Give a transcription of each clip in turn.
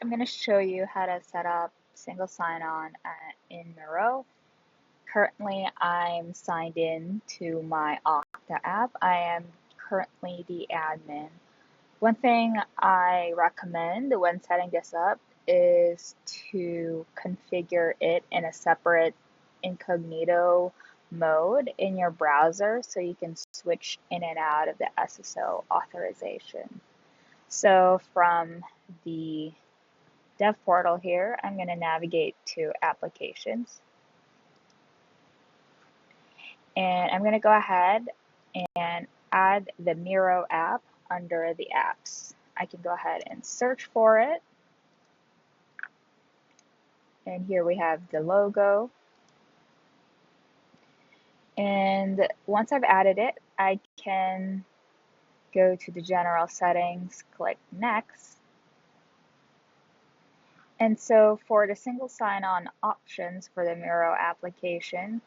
I'm going to show you how to set up single sign-on in Miro. Currently, I'm signed in to my Okta app. I am currently the admin. One thing I recommend when setting this up is to configure it in a separate incognito mode in your browser so you can switch in and out of the SSO authorization. So from the dev portal here, I'm going to navigate to applications. And I'm going to go ahead and add the Miro app under the apps. I can go ahead and search for it. And here we have the logo. And once I've added it, I can go to the general settings, click next. And so for the single sign-on options for the Miro application,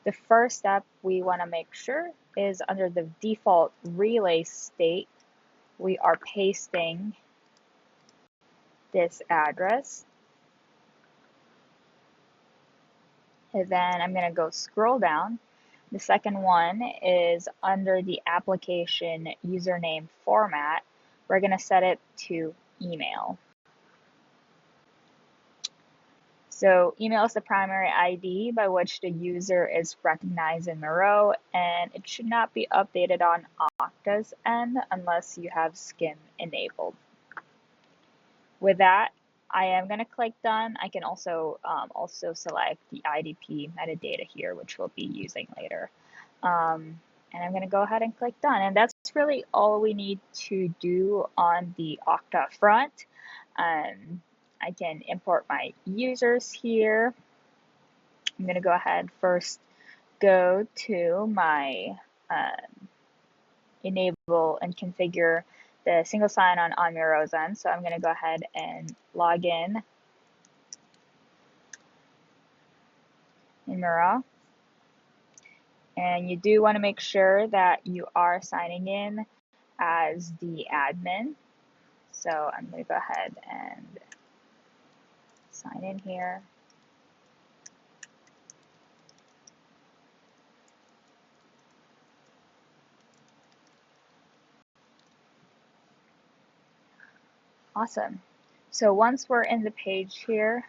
the first step we want to make sure is under the default relay state, we are pasting this address. And then I'm going to go scroll down. The second one is under the application username format. We're going to set it to email. So email is the primary ID by which the user is recognized in Miro, and it should not be updated on Okta's end unless you have SCIM enabled. With that, I am going to click done. I can also select the IDP metadata here, which we'll be using later. And I'm going to go ahead and click done. And that's really all we need to do on the Okta front. I can import my users here. I'm going to go ahead first, go to my enable and configure the single sign-on on Miro's end. So I'm going to go ahead and log in Miro. And you do want to make sure that you are signing in as the admin. So I'm going to go ahead and sign in here. Awesome. So once we're in the page here,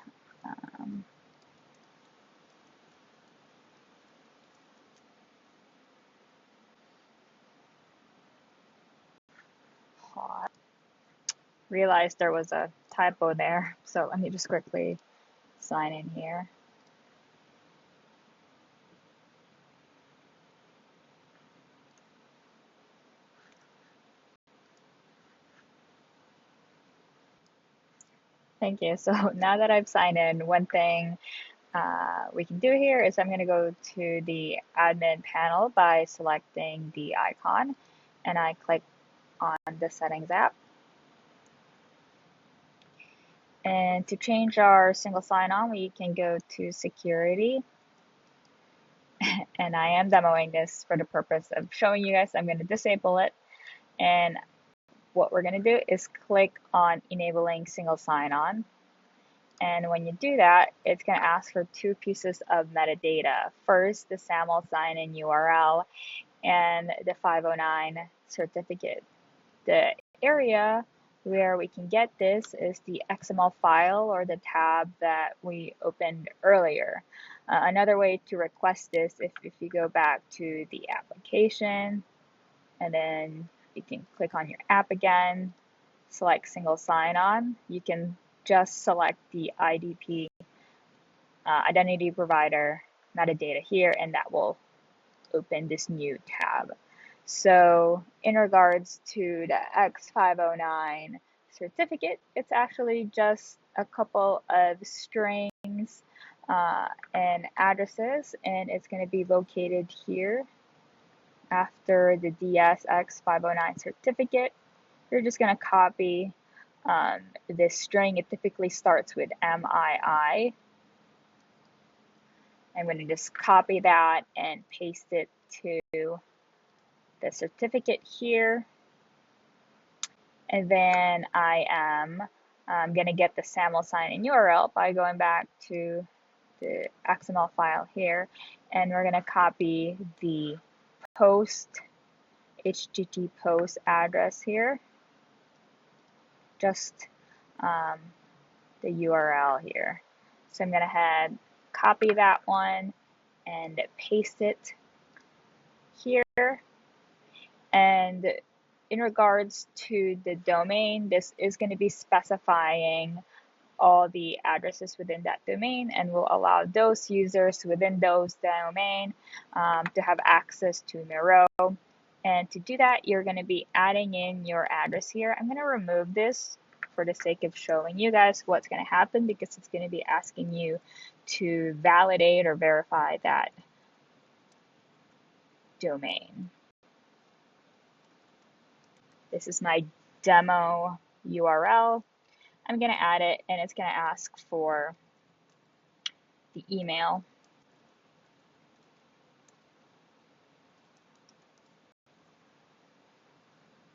realized there was a typo there. So let me just quickly sign in here. Thank you. So now that I've signed in, one thing we can do here is I'm going to go to the admin panel by selecting the icon, and I click on the settings app. And to change our single sign-on, we can go to security. And I am demoing this for the purpose of showing you guys. I'm going to disable it. And what we're going to do is click on enabling single sign-on. And when you do that, it's going to ask for two pieces of metadata. First, the SAML sign-in URL and the 509 certificate. The area where we can get this is the XML file or the tab that we opened earlier. Another way to request this, if you go back to the application, and then you can click on your app again, select single sign-on, you can just select the IDP, identity provider metadata here, and that will open this new tab. So in regards to the X509 certificate, it's actually just a couple of strings and addresses, and it's going to be located here after the DSX509 certificate. You're just going to copy this string. It typically starts with MII. I'm going to just copy that and paste it to the certificate here. And then I am I'm going to get the SAML sign-in URL by going back to the XML file here, and we're going to copy the post HTTP post address here, just the URL here. So I'm going to copy that one and paste it here. And in regards to the domain, this is going to be specifying all the addresses within that domain and will allow those users within those domain to have access to Miro. And to do that, you're going to be adding in your address here. I'm going to remove this for the sake of showing you guys what's going to happen, because it's going to be asking you to validate or verify that domain. This is my demo URL. I'm going to add it, and it's going to ask for the email.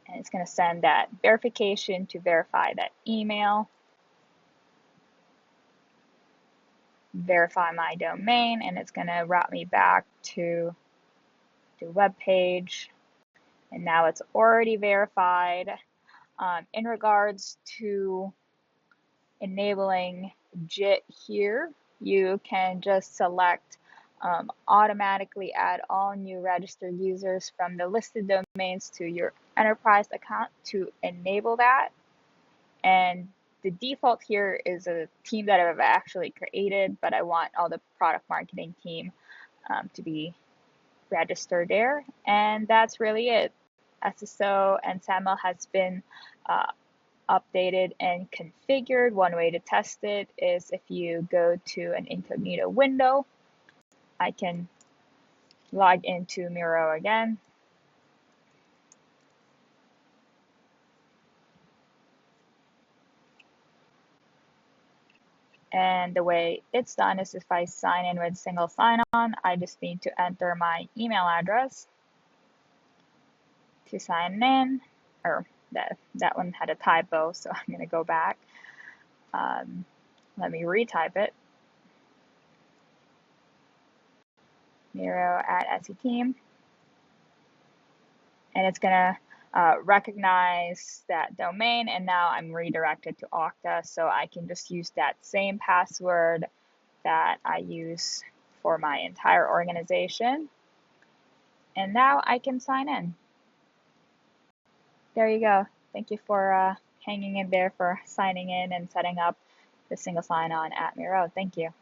And it's going to send that verification to verify that email, verify my domain, and it's going to route me back to the web page. And now it's already verified. In regards to enabling JIT here, you can just select automatically add all new registered users from the listed domains to your enterprise account to enable that. And the default here is a team that I've actually created, but I want all the product marketing team to be registered there. And that's really it. SSO and SAML has been updated and configured. One way to test it is if you go to an incognito window. I can log into Miro again. And the way it's done is if I sign in with single sign-on, I just need to enter my email address to sign in, or that one had a typo, so I'm going to go back. Let me retype it. Miro at @SETeam. And it's going to recognize that domain, and now I'm redirected to Okta, so I can just use that same password that I use for my entire organization. And now I can sign in. There you go. Thank you for hanging in there, for signing in and setting up the single sign-on at Miro. Thank you.